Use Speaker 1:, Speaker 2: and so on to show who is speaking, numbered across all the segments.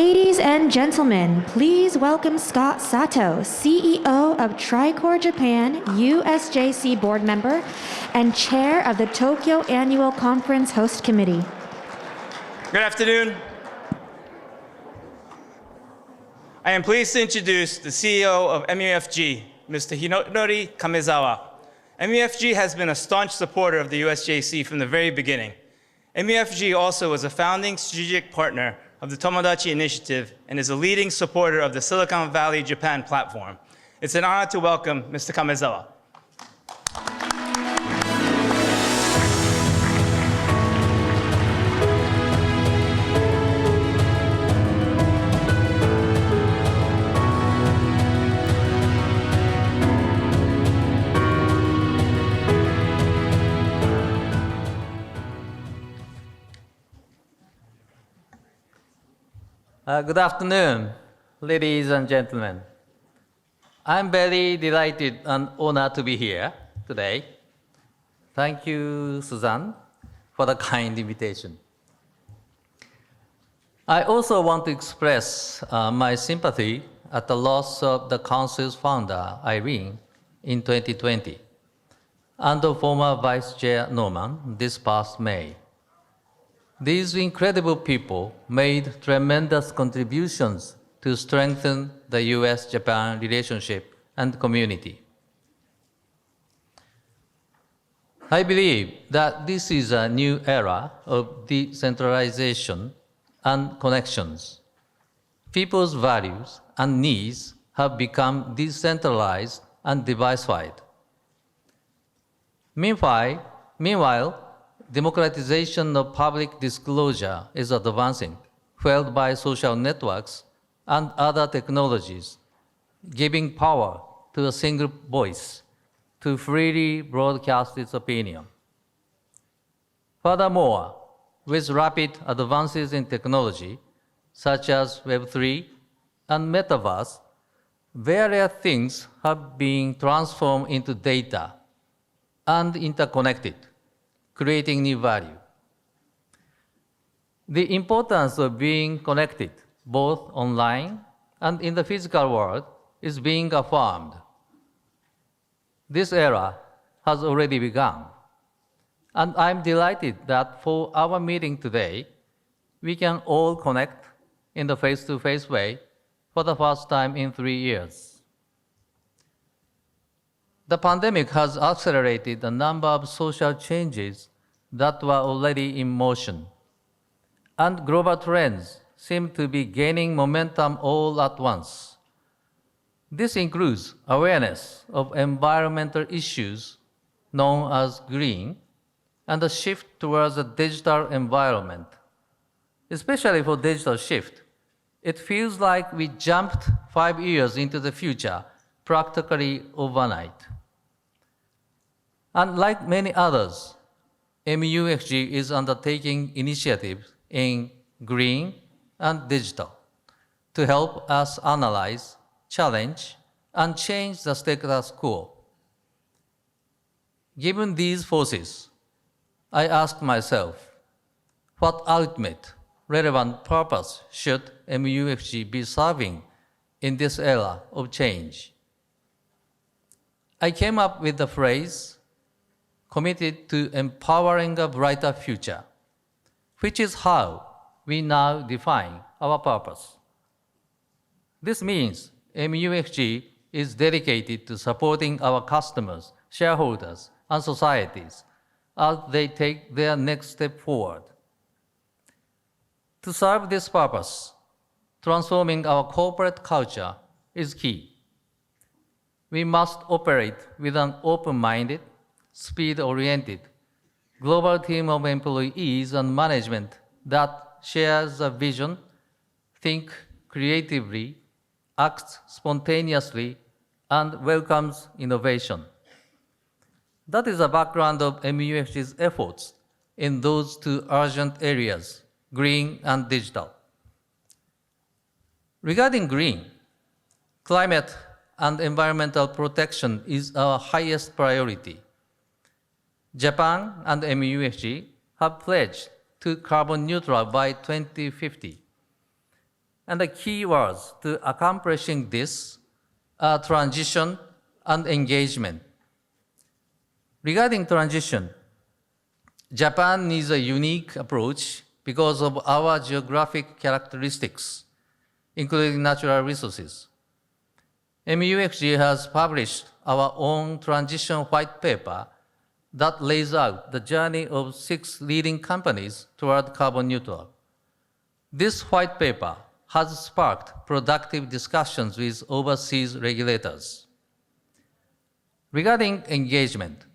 Speaker 1: Ladies and gentlemen, please welcome Scott Sato, CEO of Tricor Japan, USJC board member, and chair of the Tokyo Annual Conference Host Committee.
Speaker 2: Good afternoon. I am pleased to introduce the CEO of MUFG, Mr. Hironori Kamezawa. MUFG has been a staunch supporter of the USJC from the very beginning. MUFG also was a founding strategic partner of the Tomodachi Initiative and is a leading supporter of the Silicon Valley Japan platform. It's an honor to welcome Mr. Kamezawa.
Speaker 3: Good afternoon, ladies and gentlemen. I'm very delighted and honored to be here today. Thank you, Suzanne, for the kind invitation. I also want to express my sympathy at the loss of the Council's founder, Irene, in 2020, and the former Vice Chair, Norman, this past May. These incredible people made tremendous contributions to strengthen the US-Japan relationship and community. I believe that this is a new era of decentralization and connections. People's values and needs have become decentralized and diversified. Meanwhile, democratization of public disclosure is advancing, fueled by social networks and other technologies, giving power to a single voice to freely broadcast its opinion. Furthermore, with rapid advances in technology, such as Web3 and Metaverse, various things have been transformed into data and interconnected, creating new value. The importance of being connected, both online and in the physical world, is being affirmed. This era has already begun, and I'm delighted that for our meeting today, we can all connect in the face-to-face way for the first time in 3 years. The pandemic has accelerated a number of social changes that were already in motion, and global trends seem to be gaining momentum all at once. This includes awareness of environmental issues known as green and a shift towards a digital environment. Especially for digital shift, it feels like we jumped 5 years into the future practically overnight. And like many others, MUFG is undertaking initiatives in green and digital to help us analyze, challenge, and change the status quo. Given these forces, I ask myself, what ultimate relevant purpose should MUFG be serving in this era of change? I came up with the phrase, committed to empowering a brighter future, which is how we now define our purpose. This means MUFG is dedicated to supporting our customers, shareholders, and societies as they take their next step forward. To serve this purpose, transforming our corporate culture is key. We must operate with an open-minded, speed-oriented, global team of employees and management that shares a vision, think creatively, acts spontaneously, and welcomes innovation. That is the background of MUFG's efforts in those two urgent areas, green and digital. Regarding green, climate and environmental protection is our highest priority. Japan and MUFG have pledged to carbon neutral by 2050. And the key words to accomplishing this are transition and engagement. Regarding transition, Japan needs a unique approach because of our geographic characteristics, including natural resources. MUFG has published our own transition white paper that lays out the journey of 6 leading companies toward carbon neutral. This white paper has sparked productive discussions with overseas regulators. Regarding engagement,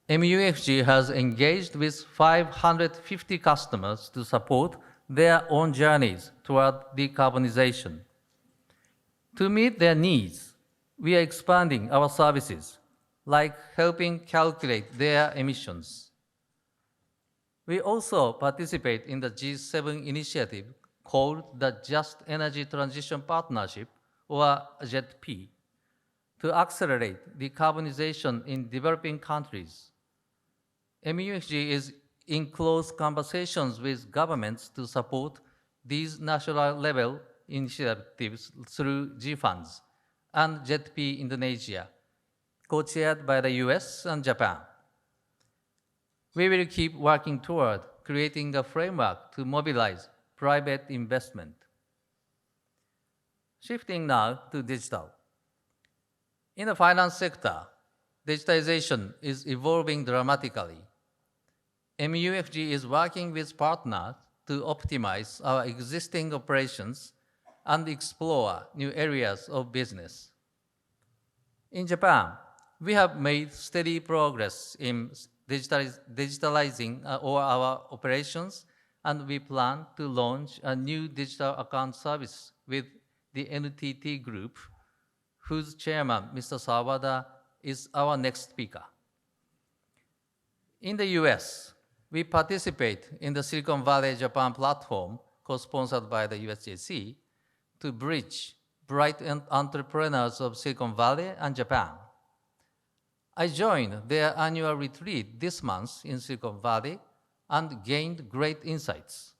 Speaker 3: MUFG has engaged with 550 customers to support their own journeys toward decarbonization. To meet their needs, we are expanding our services, like helping calculate their emissions. We also participate in the G7 initiative called the Just Energy Transition Partnership, or JETP, to accelerate decarbonization in developing countries. MUFG is in close conversations with governments to support these national level initiatives through G-Funds and JETP Indonesia, co-chaired by the US and Japan. We will keep working toward creating a framework to mobilize private investment. Shifting now to digital. In the finance sector, digitization is evolving dramatically. MUFG is working with partners to optimize our existing operations and explore new areas of business. In Japan, we have made steady progress in digitalizing our operations, and we plan to launch a new digital account service with the NTT Group, whose chairman, Mr. Sawada, is our next speaker. In the US, we participate in the Silicon Valley Japan platform, co-sponsored by the USJC, to bridge bright entrepreneurs of Silicon Valley and Japan. I joined their annual retreat this month in Silicon Valley and gained great insights.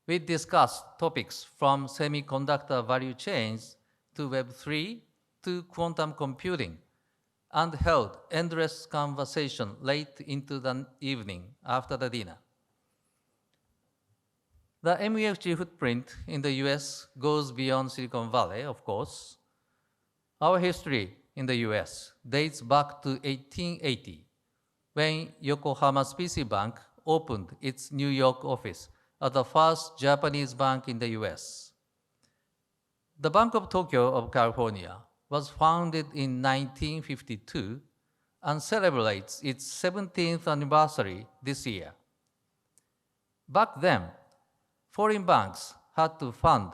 Speaker 3: We discussed topics from semiconductor value chains to Web3 to quantum computing, and held endless conversation late into the evening after the dinner. The MUFG footprint in the US goes beyond Silicon Valley, of course. Our history in the US dates back to 1880, when Yokohama Specie Bank opened its New York office as the first Japanese bank in the US. The Bank of Tokyo of California was founded in 1952 and celebrates its 17th anniversary this year. Back then, foreign banks had to fund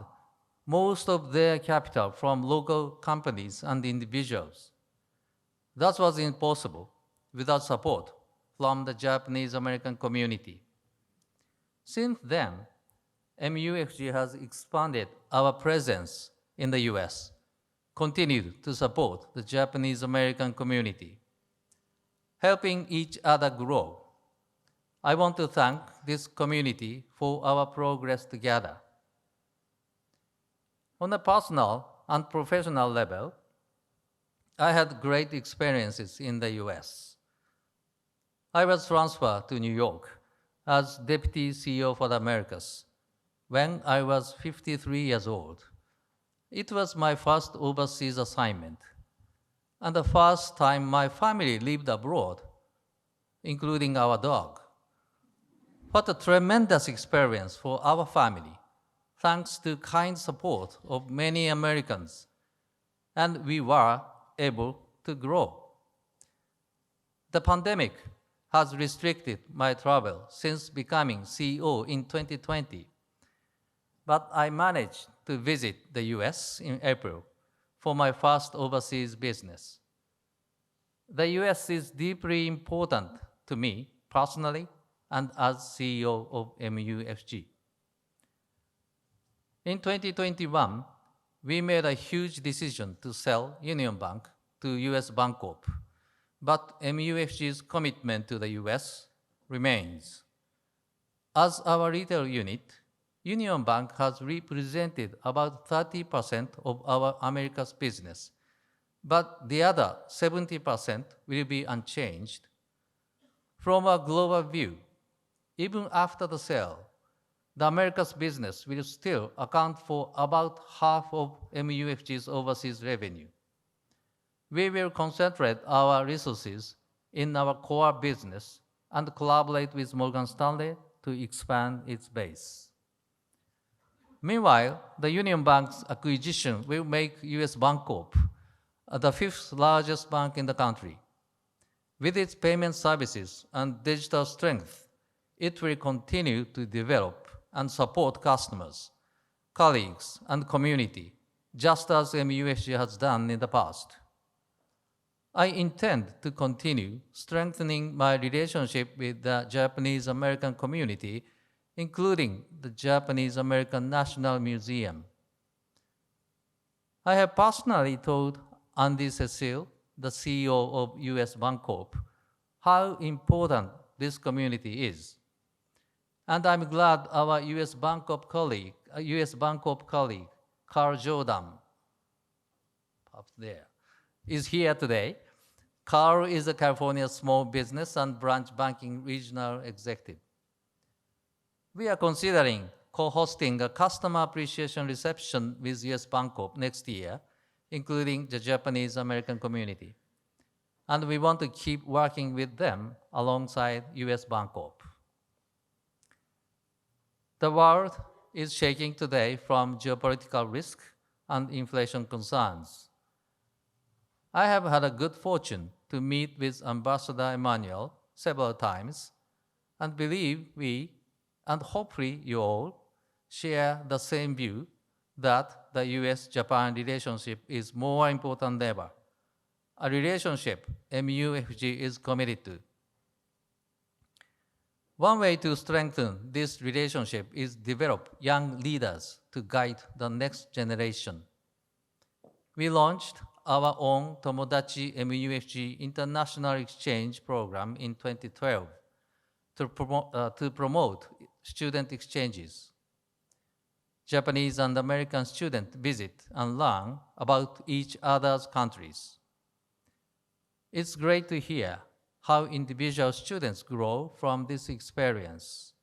Speaker 3: most of their capital from local companies and individuals. That was impossible without support from the Japanese American community. Since then, MUFG has expanded our presence in the US, continued to support the Japanese American community, helping each other grow. I want to thank this community for our progress together. On a personal and professional level, I had great experiences in the US. I was transferred to New York as Deputy CEO for the Americas when I was 53 years old. It was my first overseas assignment, and the first time my family lived abroad, including our dog. What a tremendous experience for our family, thanks to kind support of many Americans, and we were able to grow. The pandemic has restricted my travel since becoming CEO in 2020, but I managed to visit the US in April for my first overseas business. The US is deeply important to me personally and as CEO of MUFG. In 2021, we made a huge decision to sell Union Bank to US Bank Corp, but MUFG's commitment to the US remains. As our retail unit, Union Bank has represented about 30% of our America's business, but the other 70% will be unchanged. From a global view, even after the sale, the Americas business will still account for about half of MUFG's overseas revenue. We will concentrate our resources in our core business and collaborate with Morgan Stanley to expand its base. Meanwhile, the Union Bank's acquisition will make US Bank Corp the fifth largest bank in the country. With its payment services and digital strength, it will continue to develop and support customers, colleagues, and community, just as MUFG has done in the past. I intend to continue strengthening my relationship with the Japanese American community, including the Japanese American National Museum. I have personally told Andy Cecile, the CEO of US Bank Corp, how important this community is. And I'm glad our US Bank Corp colleague, Carl Jordan, up there, is here today. Carl is a California small business and branch banking regional executive. We are considering co-hosting a customer appreciation reception with US Bank Corp next year, including the Japanese American community. And we want to keep working with them alongside US Bank Corp. The world is shaking today from geopolitical risk and inflation concerns. I have had a good fortune to meet with Ambassador Emmanuel several times and believe we, and hopefully you all, share the same view that the US-Japan relationship is more important than ever, a relationship MUFG is committed to. One way to strengthen this relationship is develop young leaders to guide the next generation. We launched our own Tomodachi MUFG International Exchange Program in 2012 to promote student exchanges. Japanese and American students visit and learn about each other's countries. It's great to hear how individual students grow from this experience.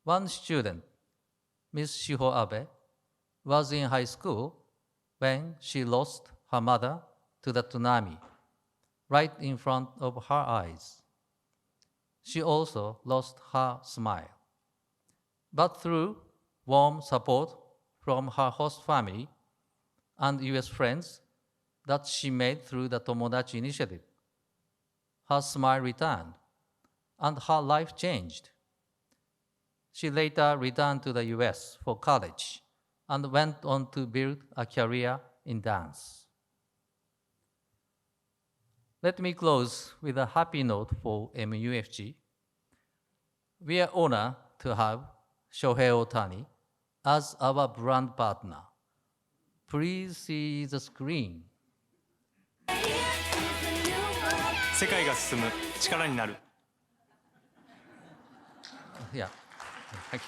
Speaker 3: One student, Ms. Shiho Abe, was in high school when she lost her mother to the tsunami, right in front of her eyes. She also lost her smile. But through warm support from her host family and US friends that she made through the Tomodachi initiative, her smile returned and her life changed. She later returned to the US for college and went on to build a career in dance. Let me close with a happy note for MUFG. We are honored to have Shohei Ohtani as our brand partner. Please see the screen.
Speaker 4: 世界が進む力になる
Speaker 3: Yeah, thank you.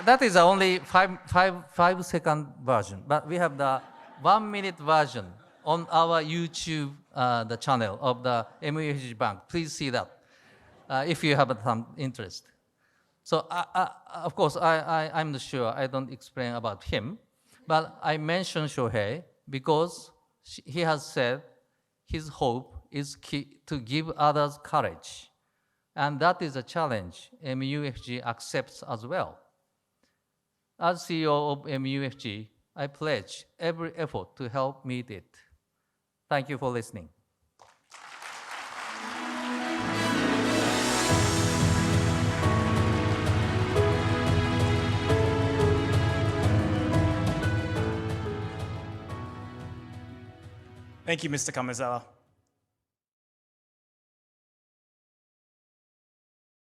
Speaker 3: That is the only five-second version, but we have the 1-minute version on our YouTube the channel of the MUFG Bank. Please see that if you have some interest. So of course, I'm not sure, I don't explain about him, but I mentioned Shohei because he has said his hope is to give others courage. And that is a challenge MUFG accepts as well. As CEO of MUFG, I pledge every effort to help meet it. Thank you for listening.
Speaker 2: Thank you, Mr. Kamezawa.